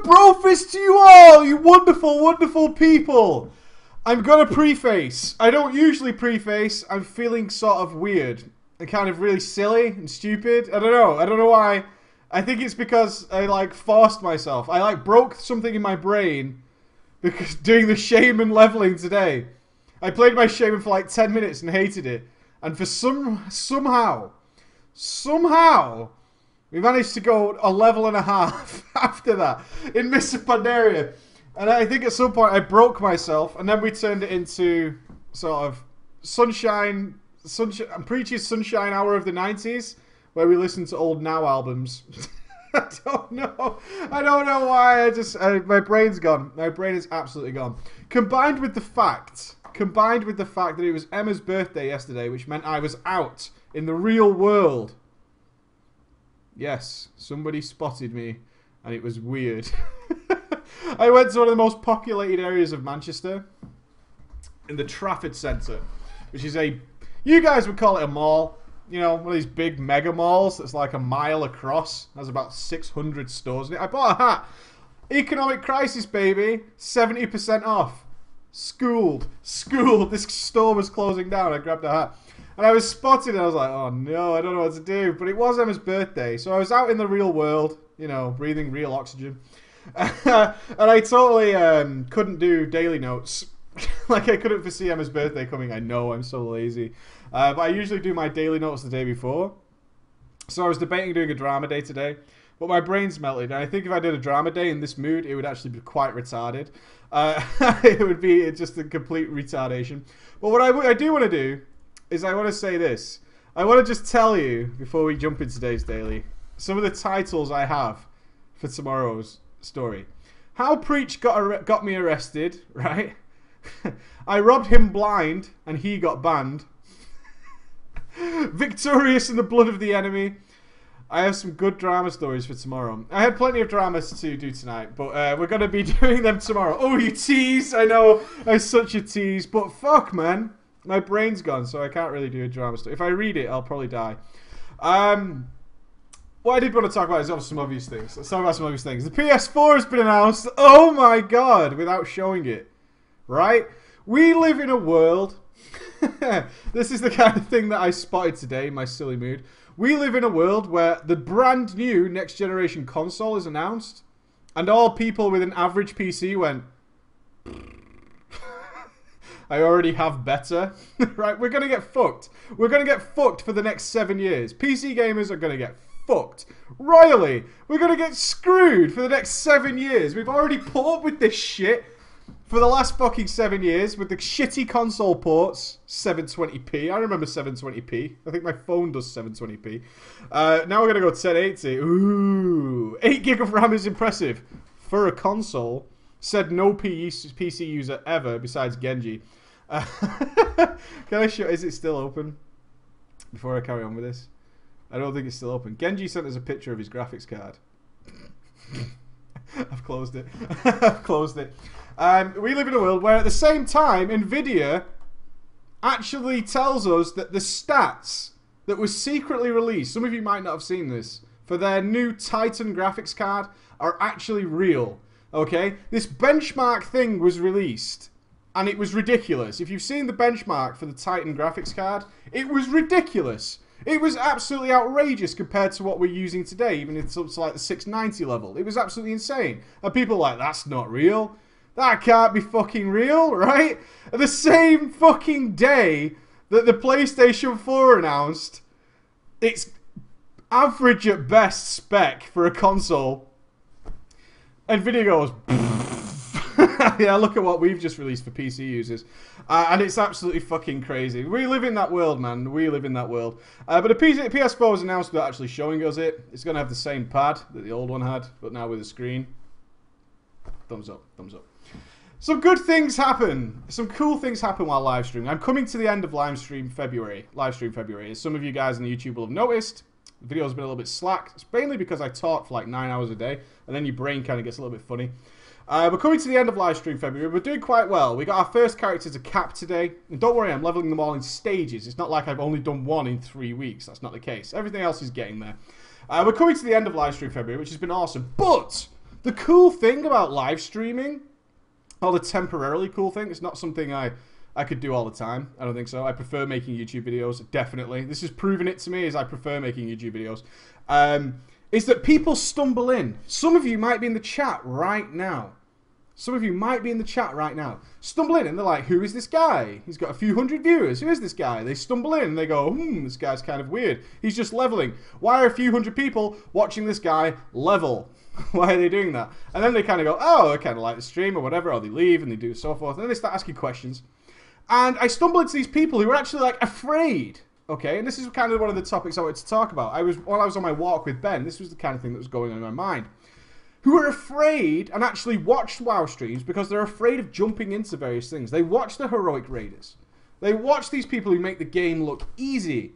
brofist to you all, you wonderful, wonderful people. I'm gonna preface. I don't usually preface. I'm feeling sort of weird and kind of really silly and stupid. I don't know. I don't know why. I think it's because I like forced myself. I like broke something in my brain because doing the shaman leveling today. I played my shaman for like 10 minutes and hated it. And for somehow, we managed to go a level and a half after that in Mr. Pandaria. And I think at some point I broke myself, and then we turned it into sort of Sunshine Preacher's Sunshine Hour of the 90s, where we listen to old Now albums. I don't know why. My brain's gone. My brain is absolutely gone. Combined with the fact that it was Emma's birthday yesterday, which meant I was out in the real world. Yes, somebody spotted me, and it was weird. I went to one of the most populated areas of Manchester, in the Trafford Centre, which is you guys would call it a mall. You know, one of these big mega malls that's like a mile across. Has about 600 stores in it. I bought a hat. Economic crisis, baby. 70% off. Schooled. This store was closing down. I grabbed a hat. And I was spotted and I was like, oh no, I don't know what to do. But it was Emma's birthday. So I was out in the real world, you know, breathing real oxygen. And I totally couldn't do daily notes. Like I couldn't foresee Emma's birthday coming. I know, I'm so lazy. But I usually do my daily notes the day before. So I was debating doing a drama day today. But my brain's melted. And I think if I did a drama day in this mood, it would actually be quite retarded. It would be just a complete retardation. But what I do want to do is I want to say this. I want to just tell you, before we jump into today's daily, some of the titles I have for tomorrow's story. How Preach got me arrested, right? I robbed him blind and he got banned. Victorious in the blood of the enemy. I have some good drama stories for tomorrow. I had plenty of dramas to do tonight, but we're going to be doing them tomorrow. Oh, you tease! I know, I'm such a tease, but fuck, man. My brain's gone, so I can't really do a drama story. If I read it, I'll probably die. What I did want to talk about is some obvious things. Let's talk about some obvious things. The PS4 has been announced. Oh my god, without showing it. Right? We live in a world... This is the kind of thing that I spotted today in my silly mood. We live in a world where the brand new next generation console is announced, and all people with an average PC went, I already have better. Right? We're going to get fucked. We're going to get fucked for the next 7 years. PC gamers are going to get fucked. Royally. We're going to get screwed for the next 7 years. We've already put up with this shit for the last fucking 7 years with the shitty console ports. 720p. I remember 720p. I think my phone does 720p. Now we're going to go 1080. Ooh. 8 gig of RAM is impressive. For a console. Said no PC user ever besides Genji. Can I show... Is it still open? Before I carry on with this. I don't think it's still open. Genji sent us a picture of his graphics card. I've closed it. I've closed it. We live in a world where at the same time Nvidia actually tells us that the stats that was secretly released, some of you might not have seen this, for their new Titan graphics card are actually real. Okay? This benchmark thing was released and it was ridiculous. If you've seen the benchmark for the Titan graphics card, it was ridiculous. It was absolutely outrageous compared to what we're using today, even it's up to like the 690 level. It was absolutely insane. And people are like, that's not real. That can't be fucking real, right? At the same fucking day that the PlayStation 4 announced its average at best spec for a console, Nvidia goes, yeah, look at what we've just released for PC users. And it's absolutely fucking crazy. We live in that world, man. We live in that world. But the PS4 was announced without actually showing us it. It's going to have the same pad that the old one had, but now with a screen. Thumbs up, thumbs up. Some good things happen. Some cool things happen while live streaming. I'm coming to the end of live stream February. As some of you guys on the YouTube will have noticed, the video's been a little bit slack. It's mainly because I talk for like 9 hours a day, and then your brain kind of gets a little bit funny. We're coming to the end of live stream February. We're doing quite well. We got our first character to cap today. And don't worry, I'm leveling them all in stages. It's not like I've only done one in 3 weeks. That's not the case. Everything else is getting there. We're coming to the end of live stream February, which has been awesome. But The cool thing about live streaming, or the temporarily cool thing, it's not something I could do all the time. I don't think so. I prefer making YouTube videos, definitely. This has proven it to me, is I prefer making YouTube videos. Is that people stumble in. Some of you might be in the chat right now. Stumble in and they're like, who is this guy? He's got a few hundred viewers. Who is this guy? They stumble in and they go, this guy's kind of weird. He's just leveling. Why are a few hundred people watching this guy level? Why are they doing that? And then they kind of go, oh, I kind of like the stream or whatever, or they leave and they do so forth. And then they start asking questions. And I stumble into these people who are actually like afraid. Okay, and this is kind of one of the topics I wanted to talk about. While I was on my walk with Ben, this was the kind of thing that was going on in my mind. Who are afraid and actually watch WoW streams because they're afraid of jumping into various things. They watch the heroic raiders. They watch these people who make the game look easy.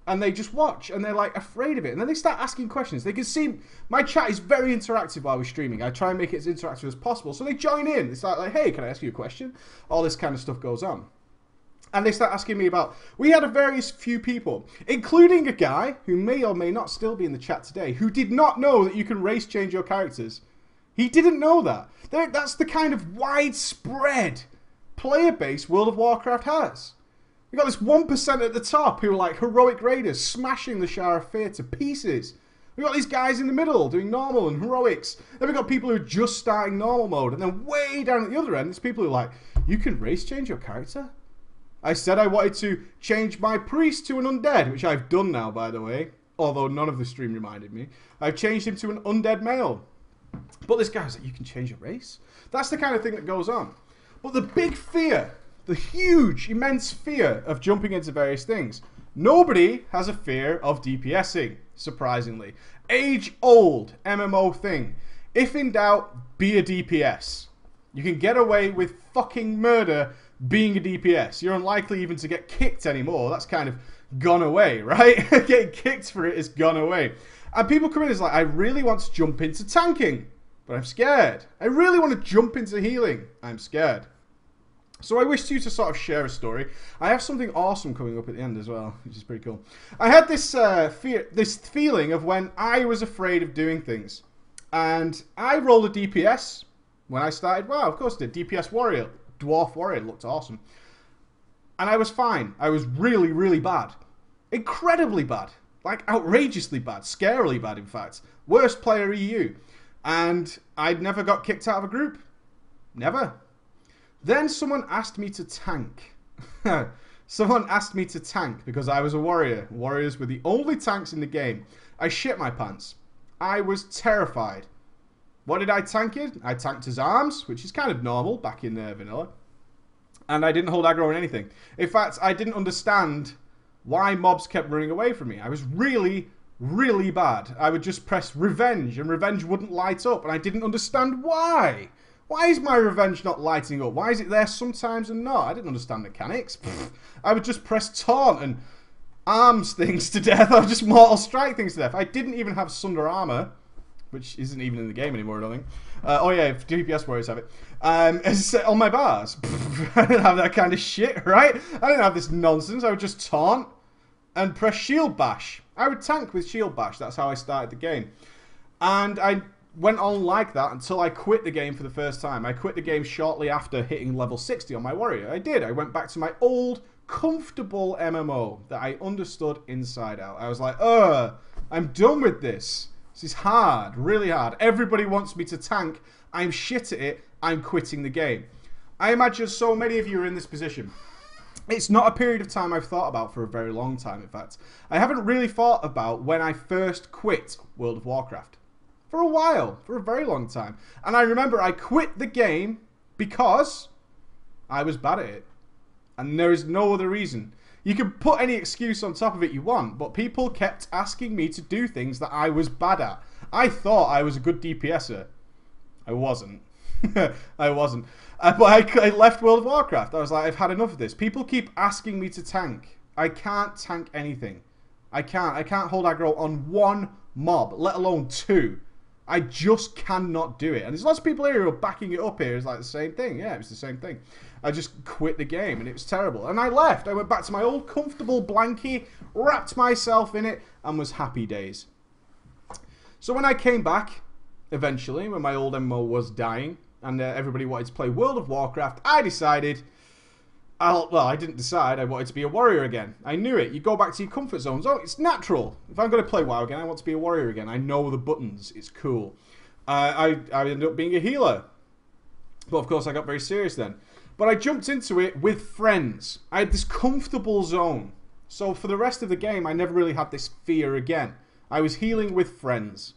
And they just watch, and they're like afraid of it. And then they start asking questions. They can see my chat is very interactive while we're streaming. I try and make it as interactive as possible. So they join in. They start like, hey, can I ask you a question? All this kind of stuff goes on. And they start asking me about... We had a various few people, including a guy who may or may not still be in the chat today, who did not know that you can race change your characters. He didn't know that. That's the kind of widespread player base World of Warcraft has. We got this 1% at the top who are like heroic raiders smashing the Shire of Fear to pieces. We got these guys in the middle doing normal and heroics. Then we got people who are just starting normal mode, and then way down at the other end, there's people who are like, you can race change your character? I said I wanted to change my priest to an undead, which I've done now, by the way, although none of the stream reminded me. I've changed him to an undead male. But this guy's like, you can change your race? That's the kind of thing that goes on. But the big fear, the huge, immense fear of jumping into various things. Nobody has a fear of DPSing, surprisingly. Age-old MMO thing. If in doubt, be a DPS. You can get away with fucking murder being a DPS. You're unlikely even to get kicked anymore. That's kind of gone away, right? Getting kicked for it is gone away. And people come in and it's like, I really want to jump into tanking, but I'm scared. I really want to jump into healing. I'm scared. So I wish you to sort of share a story. I have something awesome coming up at the end as well, which is pretty cool. I had this this feeling of when I was afraid of doing things. And I rolled a DPS when I started. Wow, of course I did. DPS warrior. Dwarf warrior. Looked awesome. And I was fine. I was really, really bad. Incredibly bad. Like outrageously bad. Scarily bad, in fact. Worst player EU. And I'd never got kicked out of a group. Never. Then someone asked me to tank. Someone asked me to tank because I was a warrior. Warriors were the only tanks in the game. I shit my pants. I was terrified. What did I tank in? I tanked his arms, which is kind of normal back in vanilla. And I didn't hold aggro on anything. In fact, I didn't understand why mobs kept running away from me. I was really, really bad. I would just press revenge and revenge wouldn't light up. And I didn't understand why. Why is my revenge not lighting up? Why is it there sometimes and not? I didn't understand mechanics. Pfft. I would just press taunt and arms things to death. I would just mortal strike things to death. I didn't even have Sunder Armor, which isn't even in the game anymore, I don't think. Oh yeah, DPS warriors have it. On my bars. I didn't have that kind of shit, right? I didn't have this nonsense. I would just taunt and press shield bash. I would tank with shield bash. That's how I started the game. And I went on like that until I quit the game for the first time. I quit the game shortly after hitting level 60 on my warrior. I did. I went back to my old, comfortable MMO that I understood inside out. I was like, I'm done with this. This is hard, really hard. Everybody wants me to tank. I'm shit at it. I'm quitting the game. I imagine so many of you are in this position. It's not a period of time I've thought about for a very long time, in fact. I haven't really thought about when I first quit World of Warcraft. For a while, for a very long time. And I remember I quit the game because I was bad at it. And there is no other reason. You can put any excuse on top of it you want, but people kept asking me to do things that I was bad at. I thought I was a good DPSer. I wasn't. I wasn't. But I left World of Warcraft. I was like, I've had enough of this. People keep asking me to tank. I can't tank anything. I can't hold aggro on one mob, let alone two. I just cannot do it. And there's lots of people here who are backing it up here. It's like the same thing. Yeah, it was the same thing. I just quit the game and it was terrible. And I left. I went back to my old comfortable blankie, wrapped myself in it, and was happy days. So when I came back, eventually, when my old MMO was dying and everybody wanted to play World of Warcraft, I decided, I didn't decide, I wanted to be a warrior again. I knew it. You go back to your comfort zones. Oh, it's natural. If I'm going to play WoW again, I want to be a warrior again. I know the buttons. It's cool. I ended up being a healer. But of course, I got very serious then. But I jumped into it with friends. I had this comfortable zone. So for the rest of the game, I never really had this fear again. I was healing with friends.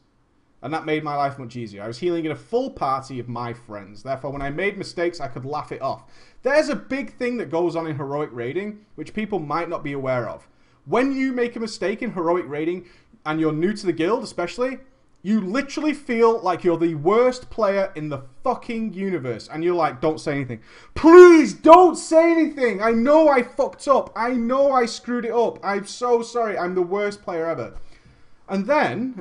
And that made my life much easier. I was healing in a full party of my friends. Therefore, when I made mistakes, I could laugh it off. There's a big thing that goes on in heroic raiding, which people might not be aware of. When you make a mistake in heroic raiding, and you're new to the guild especially, you literally feel like you're the worst player in the fucking universe. And you're like, don't say anything. Please don't say anything. I know I fucked up. I know I screwed it up. I'm so sorry. I'm the worst player ever. And then,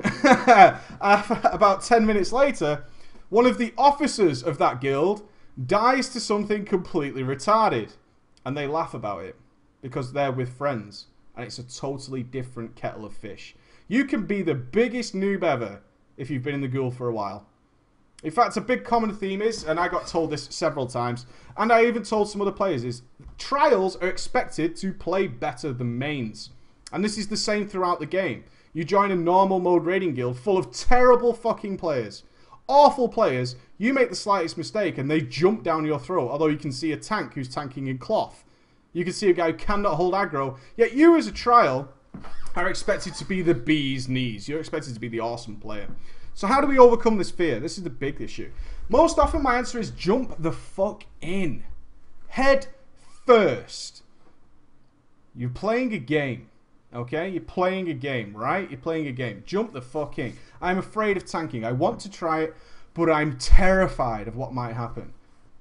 about 10 minutes later, one of the officers of that guild dies to something completely retarded. And they laugh about it because they're with friends. And it's a totally different kettle of fish. You can be the biggest noob ever if you've been in the guild for a while. In fact, a big common theme is, and I got told this several times, and I even told some other players, is trials are expected to play better than mains. And this is the same throughout the game. You join a normal mode raiding guild full of terrible fucking players. Awful players. You make the slightest mistake and they jump down your throat. Although you can see a tank who's tanking in cloth. You can see a guy who cannot hold aggro. Yet you as a trial are expected to be the bee's knees. You're expected to be the awesome player. So how do we overcome this fear? This is the big issue. Most often my answer is jump the fuck in. Head first. You're playing a game. Okay? You're playing a game, right? You're playing a game. Jump the fuck in. I'm afraid of tanking. I want to try it, but I'm terrified of what might happen.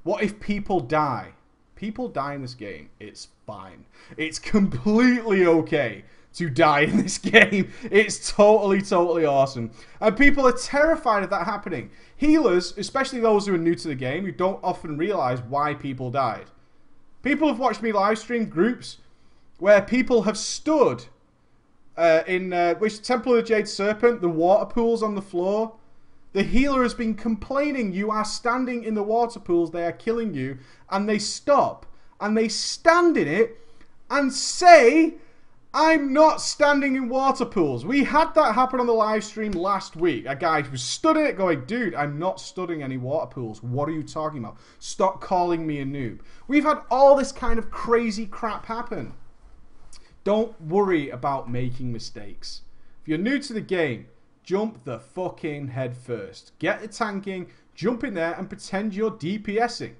What if people die? People die in this game. It's fine. It's completely okay to die in this game. It's totally, totally awesome. And people are terrified of that happening. Healers, especially those who are new to the game, who don't often realize why people died. People have watched me live stream groups where people have stood in which Temple of the Jade Serpent, the water pools on the floor. The healer has been complaining you are standing in the water pools, they are killing you, and they stop and they stand in it and say, I'm not standing in water pools. We had that happen on the live stream last week. A guy was stood in it going, dude, I'm not studying any water pools. What are you talking about? Stop calling me a noob. We've had all this kind of crazy crap happen. Don't worry about making mistakes. If you're new to the game, jump the fucking head first. Get the tanking, jump in there and pretend you're DPSing.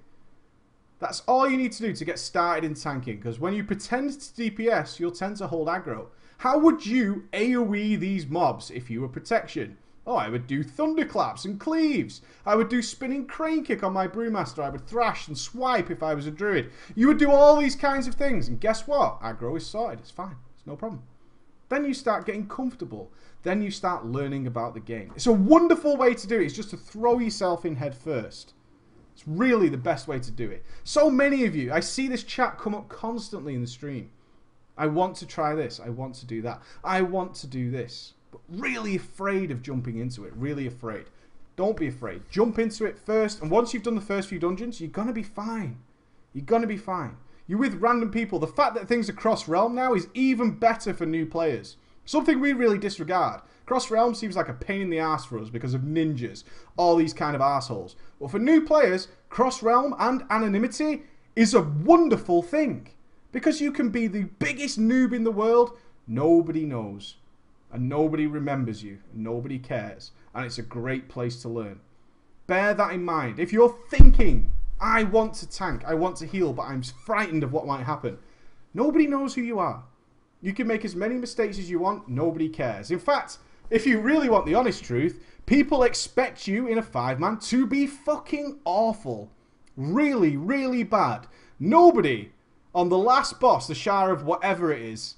That's all you need to do to get started in tanking, because when you pretend to DPS, you'll tend to hold aggro. How would you AoE these mobs if you were protection? Oh, I would do thunderclaps and cleaves. I would do spinning crane kick on my brewmaster. I would thrash and swipe if I was a druid. You would do all these kinds of things, and guess what? Aggro is sorted. It's fine. It's no problem. Then you start getting comfortable. Then you start learning about the game. It's a wonderful way to do it. It's just to throw yourself in head first. It's really the best way to do it. So many of you, I see this chat come up constantly in the stream. I want to try this. I want to do that. I want to do this. But really afraid of jumping into it. Really afraid. Don't be afraid. Jump into it first. And once you've done the first few dungeons, you're going to be fine. You're going to be fine. You're with random people. The fact that things are cross-realm now is even better for new players. Something we really disregard. Cross-realm seems like a pain in the ass for us because of ninjas. All these kind of assholes. But for new players, cross-realm and anonymity is a wonderful thing. Because you can be the biggest noob in the world. Nobody knows. And nobody remembers you. And nobody cares. And it's a great place to learn. Bear that in mind. If you're thinking, I want to tank, I want to heal, but I'm frightened of what might happen. Nobody knows who you are. You can make as many mistakes as you want. Nobody cares. In fact, if you really want the honest truth, people expect you in a 5-man to be fucking awful. Really, really bad. Nobody on the last boss, the Shire of whatever it is,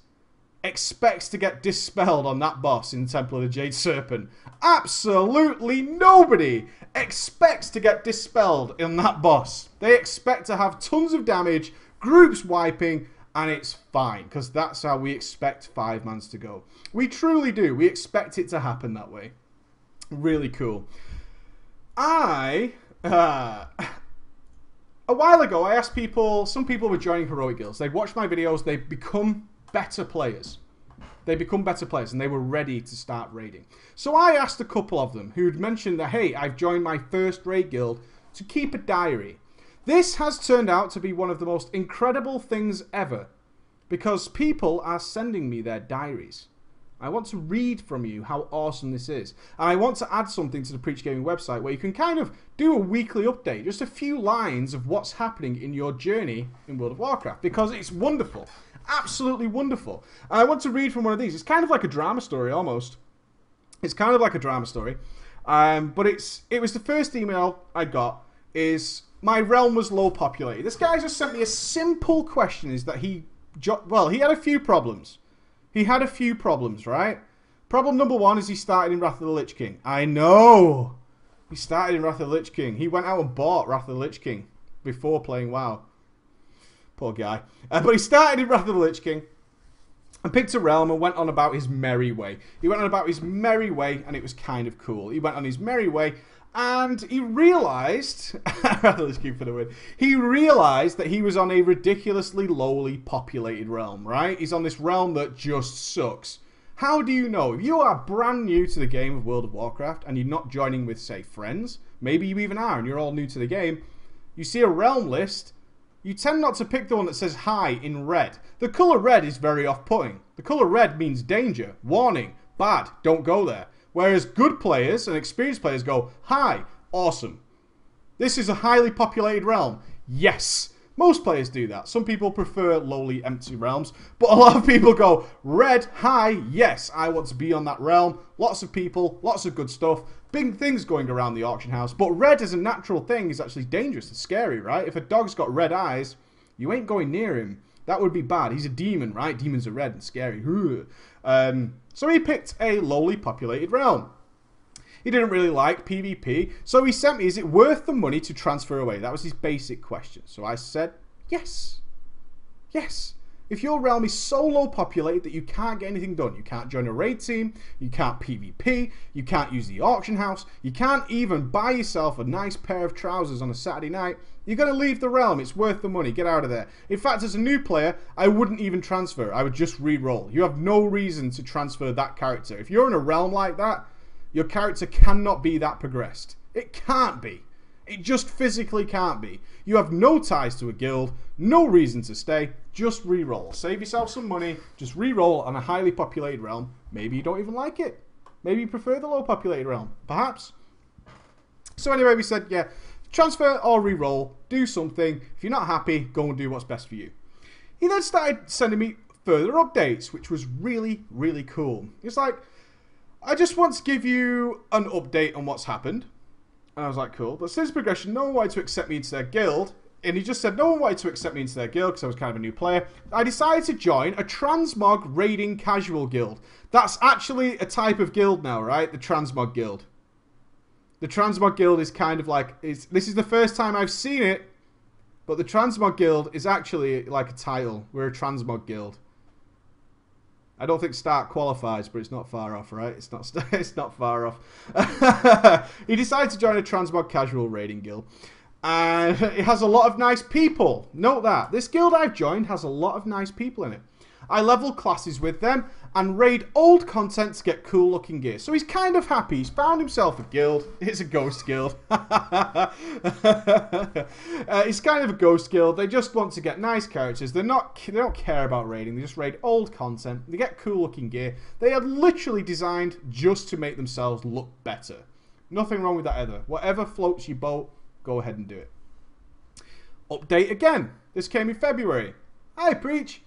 expects to get dispelled on that boss in Temple of the Jade Serpent. Absolutely nobody expects to get dispelled in that boss. They expect to have tons of damage, groups wiping, and it's fine, because that's how we expect 5-mans to go. We truly do. We expect it to happen that way. Really cool. A while ago, I asked people, some people were joining heroic guilds. They'd watched my videos, they'd become better players. They become better players and they were ready to start raiding. So I asked a couple of them who'd mentioned that, hey, I've joined my first raid guild to keep a diary. This has turned out to be one of the most incredible things ever because people are sending me their diaries. I want to read from you how awesome this is. And I want to add something to the Preach Gaming website where you can kind of do a weekly update, just a few lines of what's happening in your journey in World of Warcraft because it's wonderful. Absolutely wonderful. And I want to read from one of these. It's kind of like a drama story almost. It's kind of like a drama story. But it was the first email I got is my realm was low populated. This guy just sent me a simple question is that he had a few problems. He had a few problems, right? Problem number one is he started in Wrath of the Lich King. I know. He started in Wrath of the Lich King. He went out and bought Wrath of the Lich King before playing WoW. Poor guy. But he started in Wrath of the Lich King and picked a realm and went on about his merry way. He went on about his merry way and it was kind of cool. He went on his merry way and he realised, let's keep for the win. He realised that he was on a ridiculously lowly populated realm, right? He's on this realm that just sucks. How do you know? If you are brand new to the game of World of Warcraft and you're not joining with, say, friends, maybe you even are and you're all new to the game, you see a realm list, you tend not to pick the one that says hi in red. The colour red is very off-putting. The colour red means danger, warning, bad, don't go there. Whereas good players and experienced players go, hi, awesome. This is a highly populated realm. Yes. Most players do that. Some people prefer lowly, empty realms. But a lot of people go, red, hi, yes, I want to be on that realm. Lots of people, lots of good stuff. Big things going around the auction house. But red as a natural thing is actually dangerous and scary, right? If a dog's got red eyes, you ain't going near him. That would be bad. He's a demon, right? Demons are red and scary. So he picked a lowly populated realm. He didn't really like PvP, so he sent me, is it worth the money to transfer away? That was his basic question. So I said, yes. Yes. If your realm is so low populated that you can't get anything done, you can't join a raid team, you can't PvP, you can't use the auction house, you can't even buy yourself a nice pair of trousers on a Saturday night, you're going to leave the realm. It's worth the money. Get out of there. In fact, as a new player, I wouldn't even transfer. I would just re-roll. You have no reason to transfer that character. If you're in a realm like that, your character cannot be that progressed. It can't be. It just physically can't be. You have no ties to a guild, no reason to stay, just re-roll. Save yourself some money, just re-roll on a highly populated realm. Maybe you don't even like it. Maybe you prefer the low populated realm. Perhaps. So anyway, we said, yeah, transfer or re-roll, do something. If you're not happy, go and do what's best for you. He then started sending me further updates, which was really, really cool. It's like, I just want to give you an update on what's happened. And I was like, cool. But since progression, no one wanted to accept me into their guild. And he just said no one wanted to accept me into their guild because I was kind of a new player. I decided to join a transmog raiding casual guild. That's actually a type of guild now, right? The transmog guild. The transmog guild is kind of like... this is the first time I've seen it. But the transmog guild is actually like a title. We're a transmog guild. I don't think Stark qualifies, but it's not far off, right? It's not far off. He decided to join a transmog casual raiding guild. And it has a lot of nice people. Note that. This guild I've joined has a lot of nice people in it. I level classes with them and raid old content to get cool looking gear. So he's kind of happy. He's found himself a guild. It's a ghost guild. It's kind of a ghost guild. They just want to get nice characters. They don't care about raiding. They just raid old content. They get cool looking gear. They are literally designed just to make themselves look better. Nothing wrong with that either. Whatever floats your boat, go ahead and do it. Update again. This came in February. Hi, Preach.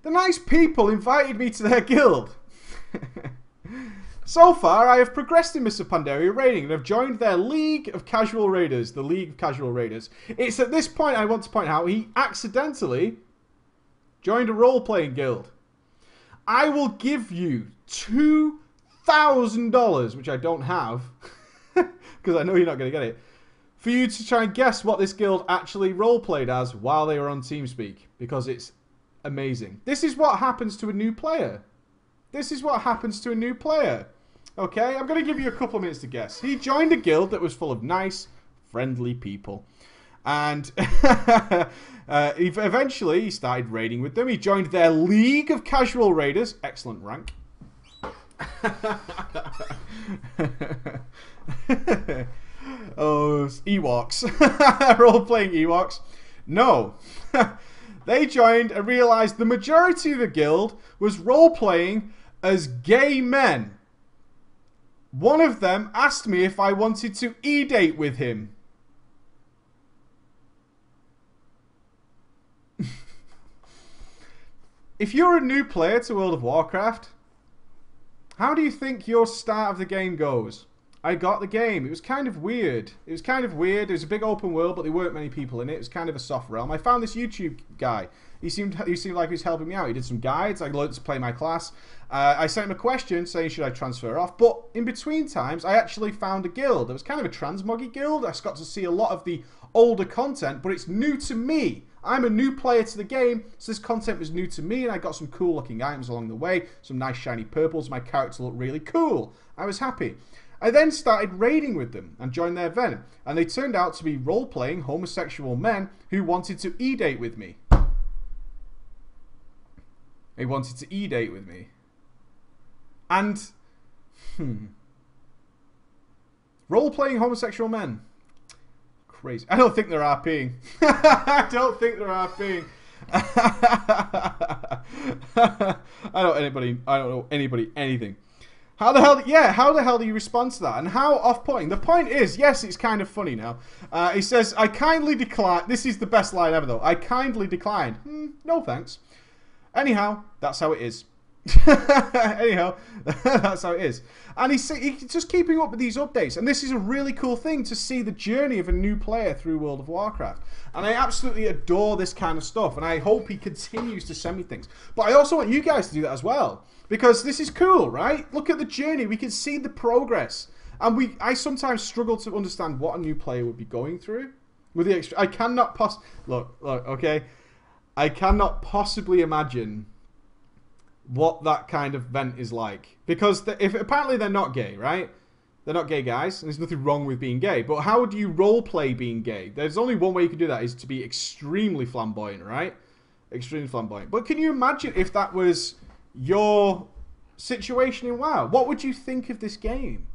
The nice people invited me to their guild. So far, I have progressed in Mr. Pandaria raiding and have joined their League of Casual Raiders. The League of Casual Raiders. It's at this point I want to point out he accidentally joined a role-playing guild. I will give you $2,000, which I don't have, because I know you're not going to get it, for you to try and guess what this guild actually role-played as while they were on TeamSpeak, because it's amazing. This is what happens to a new player. This is what happens to a new player. Okay, I'm going to give you a couple of minutes to guess. He joined a guild that was full of nice, friendly people. And eventually he started raiding with them. He joined their League of Casual Raiders. Excellent rank. Oh, Ewoks. Role-playing Ewoks. No. They joined and realized the majority of the guild was role-playing as gay men. One of them asked me if I wanted to e-date with him. If you're a new player to World of Warcraft, how do you think your start of the game goes? I got the game. It was kind of weird. It was a big open world, but there weren't many people in it. It was kind of a soft realm. I found this YouTube guy. He seemed like he was helping me out. He did some guides. I learned to play my class. I sent him a question saying, should I transfer off? But in between times, I actually found a guild. It was kind of a transmoggy guild. I got to see a lot of the older content, but it's new to me. I'm a new player to the game, so this content was new to me, and I got some cool looking items along the way. Some nice shiny purples. My character looked really cool. I was happy. I then started raiding with them and joined their event, and they turned out to be role-playing homosexual men who wanted to e-date with me. They wanted to e-date with me. And, role-playing homosexual men. Crazy. I don't think they're RPing. I don't think they're RPing. I don't know anybody anything. How the hell do you respond to that? And how off-putting? The point is, yes, it's kind of funny now. He says, I kindly decline. This is the best line ever, though. I kindly declined. No thanks. Anyhow, that's how it is. Anyhow, that's how it is. And he's just keeping up with these updates. And this is a really cool thing to see the journey of a new player through World of Warcraft. And I absolutely adore this kind of stuff. And I hope he continues to send me things. But I also want you guys to do that as well. Because this is cool, right? Look at the journey. We can see the progress. And I sometimes struggle to understand what a new player would be going through. With the I cannot look, okay? I cannot possibly imagine what that kind of event is like. Because apparently they're not gay, right? They're not gay guys, and there's nothing wrong with being gay. But how do you roleplay being gay? There's only one way you can do that, is to be extremely flamboyant, right? Extremely flamboyant. But can you imagine if that was your situation in WoW? What would you think of this game?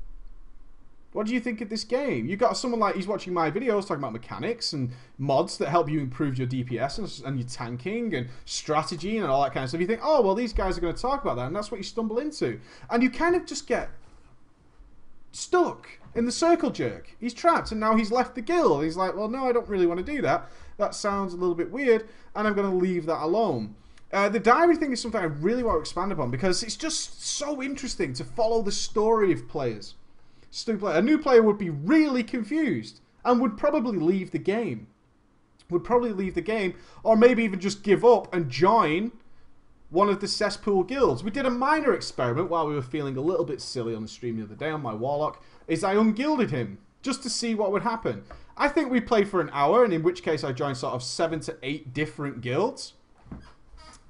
What do you think of this game? You got someone like, he's watching my videos talking about mechanics and mods that help you improve your DPS and your tanking and strategy and all that kind of stuff. You think, oh, well, these guys are going to talk about that, and that's what you stumble into. And you kind of just get stuck in the circle jerk. He's trapped, and now he's left the guild. He's like, well, no, I don't really want to do that. That sounds a little bit weird, and I'm going to leave that alone. The diary thing is something I really want to expand upon, because it's just so interesting to follow the story of players. A new player would be really confused and would probably leave the game. Or maybe even just give up and join one of the cesspool guilds. We did a minor experiment while we were feeling a little bit silly on the stream the other day on my Warlock, is I ungilded him just to see what would happen. I think we played for an hour, and in which case I joined sort of 7 to 8 different guilds.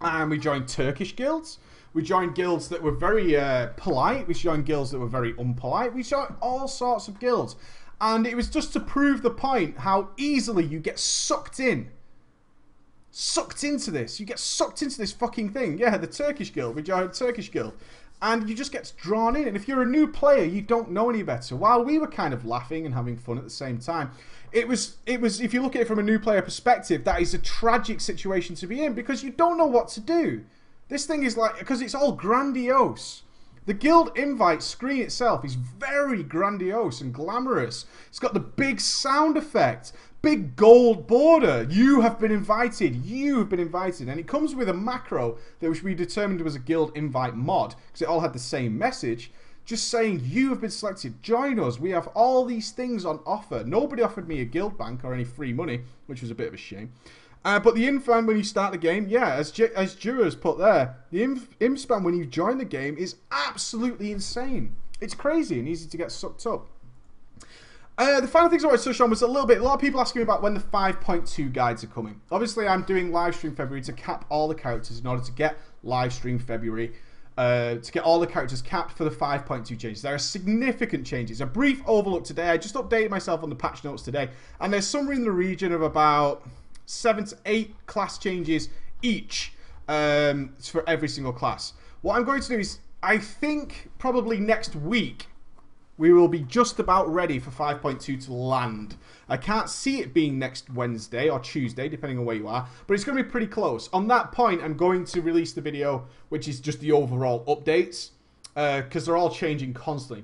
And we joined Turkish guilds. We joined guilds that were very polite. We joined guilds that were very unpolite. We joined all sorts of guilds. And it was just to prove the point how easily you get sucked in. Sucked into this. You get sucked into this fucking thing. Yeah, the Turkish guild. We joined the Turkish guild. And you just get drawn in. And if you're a new player, you don't know any better. While we were kind of laughing and having fun at the same time, it was if you look at it from a new player perspective, that is a tragic situation to be in, because you don't know what to do. This thing is like, because it's all grandiose. The guild invite screen itself is very grandiose and glamorous. It's got the big sound effect, big gold border. You have been invited. You have been invited. And it comes with a macro that which we determined was a guild invite mod, because it all had the same message. Just saying, you have been selected. Join us. We have all these things on offer. Nobody offered me a guild bank or any free money, which was a bit of a shame. But the imp spam when you start the game, yeah, as Jura's put there, the imp spam when you join the game is absolutely insane. It's crazy and easy to get sucked up. The final things I wanted to touch on was a lot of people asking me about when the 5.2 guides are coming. Obviously, I'm doing live stream February to cap all the characters in order to get live stream February. to get all the characters capped for the 5.2 changes. There are significant changes. A brief overlook today. I just updated myself on the patch notes today, and there's somewhere in the region of about 7 to 8 class changes each for every single class. What I'm going to do is, I think probably next week, we will be just about ready for 5.2 to land. I can't see it being next Wednesday or Tuesday, depending on where you are, but it's going to be pretty close. On that point, I'm going to release the video, which is just the overall updates, because they're all changing constantly.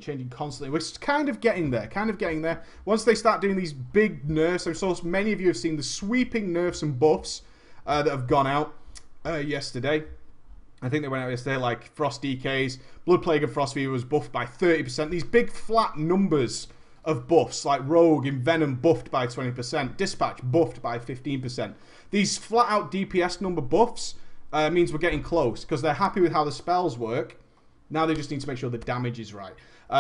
We're kind of getting there, Once they start doing these big nerfs, I'm so many of you have seen the sweeping nerfs and buffs that have gone out yesterday. I think they went out yesterday, like Frost DKs, Blood Plague and Frost Fever was buffed by 30%. These big flat numbers of buffs, like Rogue and Venom buffed by 20%, Dispatch buffed by 15%. These flat out DPS number buffs means we're getting close, because they're happy with how the spells work. Now they just need to make sure the damage is right.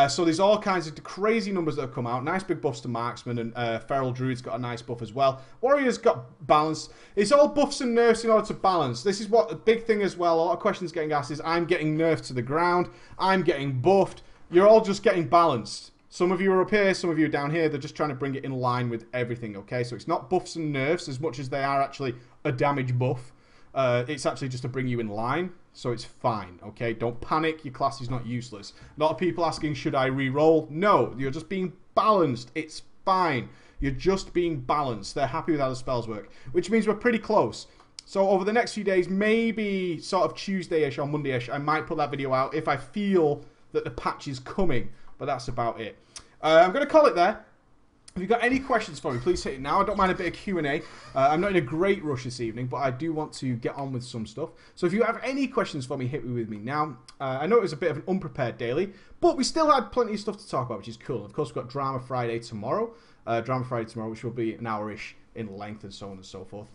So there's all kinds of crazy numbers that have come out. Nice big buffs to Marksman, and Feral Druid's got a nice buff as well. Warrior's got balance. It's all buffs and nerfs in order to balance. This is what the big thing as well. A lot of questions getting asked is, I'm getting nerfed to the ground. I'm getting buffed. You're all just getting balanced. Some of you are up here, some of you are down here. They're just trying to bring it in line with everything, okay? So it's not buffs and nerfs as much as they are actually a damage buff. It's actually just to bring you in line, so it's fine, okay? Don't panic, your class is not useless. A lot of people asking, should I re-roll? No, you're just being balanced. It's fine. You're just being balanced. They're happy with how the spells work, which means we're pretty close. So over the next few days, maybe sort of Tuesday-ish or Monday-ish, I might put that video out if I feel that the patch is coming, but that's about it. I'm going to call it there. If you've got any questions for me, please hit it now. I don't mind a bit of Q&A. I'm not in a great rush this evening, but I do want to get on with some stuff. So if you have any questions for me, hit me with me now. I know it was a bit of an unprepared daily, but we still had plenty of stuff to talk about, which is cool. Of course, we've got Drama Friday tomorrow. Which will be an hour-ish in length and so on and so forth.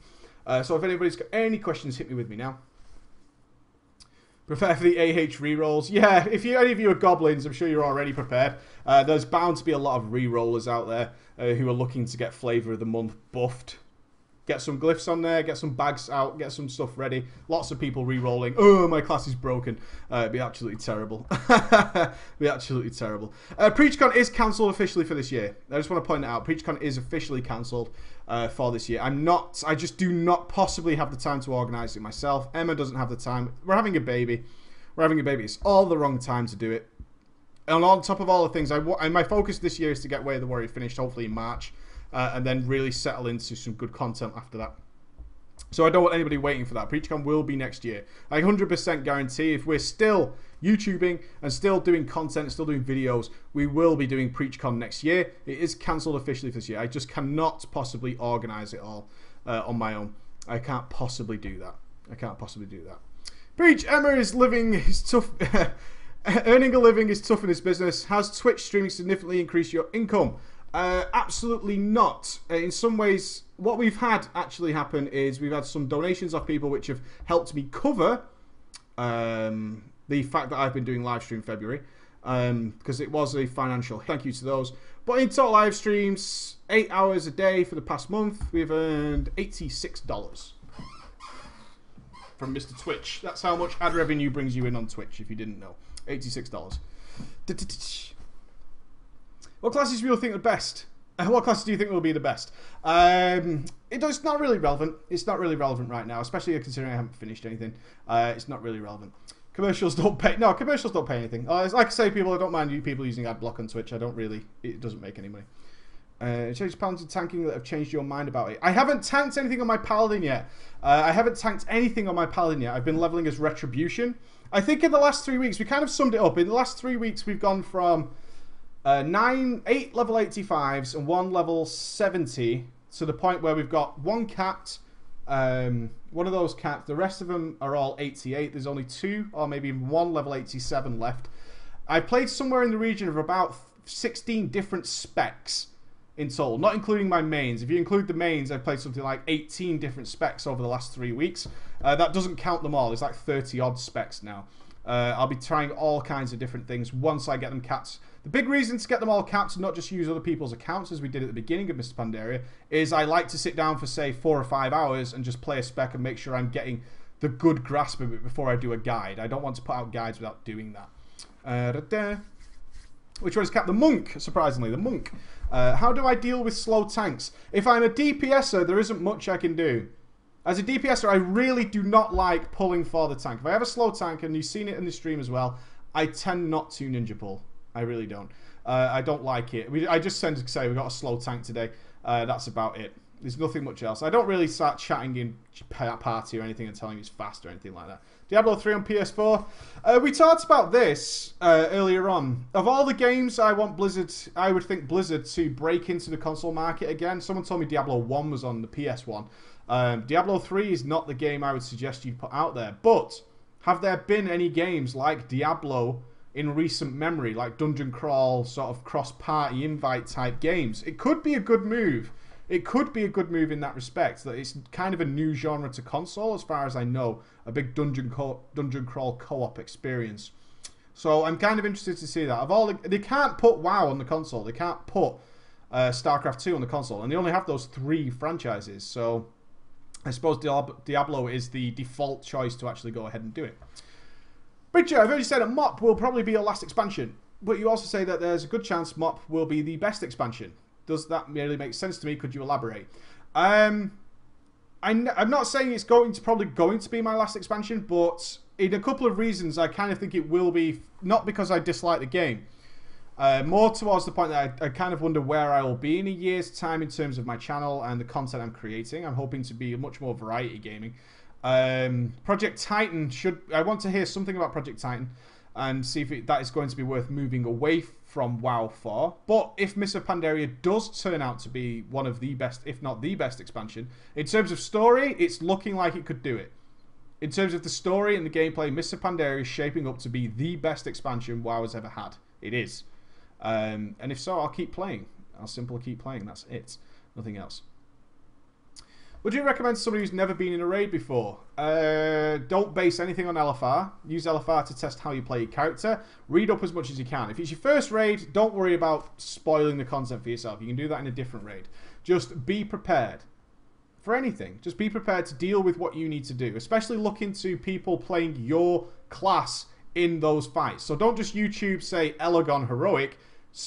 So if anybody's got any questions, hit me with me now. Prepare for the AH rerolls. Yeah, if any of you are goblins, I'm sure you're already prepared. There's bound to be a lot of rerollers out there who are looking to get Flavor of the Month buffed. Get some glyphs on there, get some bags out, get some stuff ready. Lots of people re-rolling. Oh, my class is broken. It'd be absolutely terrible. It'd be absolutely terrible. Preachcon is cancelled officially for this year. I just want to point that out. Preachcon is officially cancelled for this year. I just do not possibly have the time to organise it myself. Emma doesn't have the time. We're having a baby. It's all the wrong time to do it. And on top of all the things, my focus this year is to get Way of the Warrior finished, hopefully in March. And then really settle into some good content after that. So I don't want anybody waiting for that. Preachcon will be next year. I 100% guarantee if we're still YouTubing and still doing content, still doing videos, we will be doing Preachcon next year. It is cancelled officially for this year. I just cannot possibly organise it all on my own. I can't possibly do that. Preach, Emma is tough. Earning a living is tough in this business. Has Twitch streaming significantly increased your income? Absolutely not. In some ways, what we've had actually happen is we've had some donations off people which have helped me cover the fact that I've been doing live stream February because it was a financial thank you to those. But in total live streams, 8 hours a day for the past month, we've earned $86 from Mr. Twitch. That's how much ad revenue brings you in on Twitch, if you didn't know. $86. What classes do you think are best? What classes do you think will be the best? It's not really relevant. It's not really relevant right now, especially considering I haven't finished anything. It's not really relevant. Commercials don't pay. No, commercials don't pay anything. Like I say, I don't mind you people using ad block on Twitch. It doesn't make any money. Change paladin tanking that have changed your mind about it. I haven't tanked anything on my paladin yet. I've been leveling as Retribution. I think in the last 3 weeks, we kind of summed it up. In the last 3 weeks, we've gone from 8 level 85s and 1 level 70 to the point where we've got 1 capped, one of those capped. The rest of them are all 88. There's only 2 or maybe 1 level 87 left. I played somewhere in the region of about 16 different specs in total, not including my mains. If you include the mains, I've played something like 18 different specs over the last 3 weeks. That doesn't count them all. There's like 30 odd specs now. I'll be trying all kinds of different things once I get them capped. The big reason to get them all capped and not just use other people's accounts as we did at the beginning of Mr. Pandaria is I like to sit down for say 4 or 5 hours and just play a spec and make sure I'm getting the good grasp of it before I do a guide. I don't want to put out guides without doing that. Which one is Cap? The Monk, surprisingly. The Monk. How do I deal with slow tanks? If I'm a DPSer, there isn't much I can do. As a DPSer, I really do not like pulling for the tank. If I have a slow tank, and you've seen it in the stream as well, I tend not to ninja pull. I really don't. I don't like it. I just tend to say we got a slow tank today. That's about it. There's nothing much else. I don't really start chatting in party or anything and telling you it's fast or anything like that. Diablo 3 on PS4. We talked about this earlier on. Of all the games I want Blizzard, I would think Blizzard to break into the console market again. Someone told me Diablo 1 was on the PS1. Diablo 3 is not the game I would suggest you put out there. But have there been any games like Diablo in recent memory, like dungeon crawl, sort of cross-party invite type games? It could be a good move. It could be a good move in that respect. That it's kind of a new genre to console, as far as I know. A big dungeon crawl co-op experience. So I'm kind of interested to see that. They can't put WoW on the console. They can't put StarCraft 2 on the console. And they only have those 3 franchises. So I suppose Diablo is the default choice to actually go ahead and do it. Preacher, I've already said that MOP will probably be your last expansion. But you also say that there's a good chance MOP will be the best expansion. Does that really make sense to me? Could you elaborate? I'm not saying it's probably going to be my last expansion, but in a couple of reasons, I kind of think it will be, not because I dislike the game. More towards the point that I kind of wonder where I will be in a year's time in terms of my channel and the content I'm creating. I'm hoping to be much more variety gaming. Project Titan I want to hear something about Project Titan and see if that is going to be worth moving away from WoW for. But if Mists of Pandaria does turn out to be one of the best, if not the best expansion, in terms of story, it's looking like it could do it. In terms of the story and the gameplay, Mists of Pandaria is shaping up to be the best expansion WoW has ever had. It is. And if so, I'll keep playing. I'll simply keep playing. That's it. Nothing else. Would you recommend to somebody who's never been in a raid before? Don't base anything on LFR. Use LFR to test how you play your character. Read up as much as you can. If it's your first raid, don't worry about spoiling the content for yourself. You can do that in a different raid. Just be prepared for anything. Just be prepared to deal with what you need to do. Especially look into people playing your class in those fights. So don't just YouTube, say, Elagon Heroic.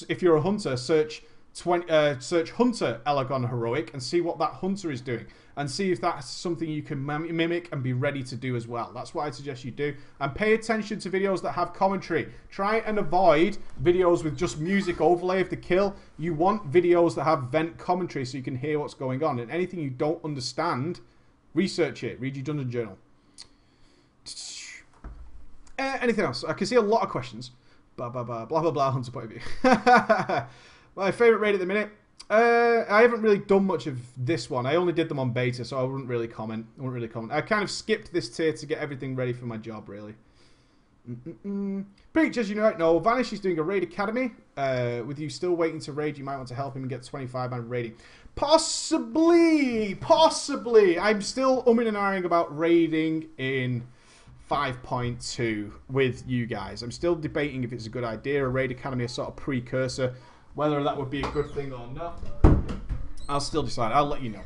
If you're a hunter, search Hunter Elagon Heroic and see what that hunter is doing. And see if that's something you can mimic and be ready to do as well. That's what I suggest you do. And pay attention to videos that have commentary. Try and avoid videos with just music overlay of the kill. You want videos that have vent commentary so you can hear what's going on. And anything you don't understand, research it. Read your dungeon journal. Anything else? I can see a lot of questions. Blah, blah, blah, blah, blah, blah, hunter point of view. My favourite raid at the minute? I haven't really done much of this one. I only did them on beta, so I wouldn't really comment. I kind of skipped this tier to get everything ready for my job, really. Preach, as you know, Vanish is doing a raid academy. With you still waiting to raid, you might want to help him and get 25-man raiding. Possibly. I'm still umming and ahhing about raiding in 5.2 with you guys. I'm still debating if it's a good idea. A raid academy, a sort of precursor. Whether that would be a good thing or not, I'll still decide. I'll let you know.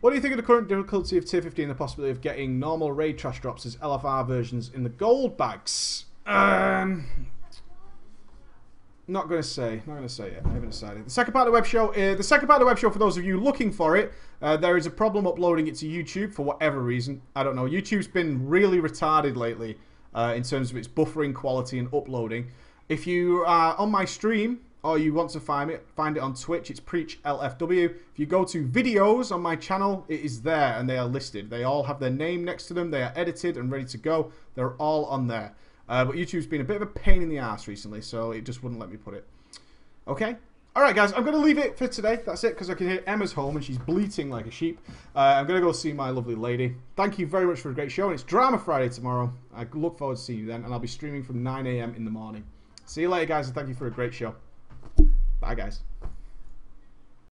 What do you think of the current difficulty of Tier 15 and the possibility of getting normal raid trash drops as LFR versions in the gold bags? Not going to say it. I haven't decided. The second part of the web show, for those of you looking for it, there is a problem uploading it to YouTube for whatever reason. I don't know. YouTube's been really retarded lately in terms of its buffering quality and uploading. If you are on my stream or you want to find it on Twitch, it's PreachLFW. If you go to videos on my channel, it is there and they are listed. They all have their name next to them. They are edited and ready to go. They're all on there. But YouTube's been a bit of a pain in the ass recently, so it just wouldn't let me put it. Okay? Alright guys, I'm going to leave it for today. That's it, because I can hear Emma's home and she's bleating like a sheep. I'm going to go see my lovely lady. Thank you very much for a great show, and it's Drama Friday tomorrow. I look forward to seeing you then, and I'll be streaming from 9 AM in the morning. See you later, guys, and thank you for a great show. Bye, guys.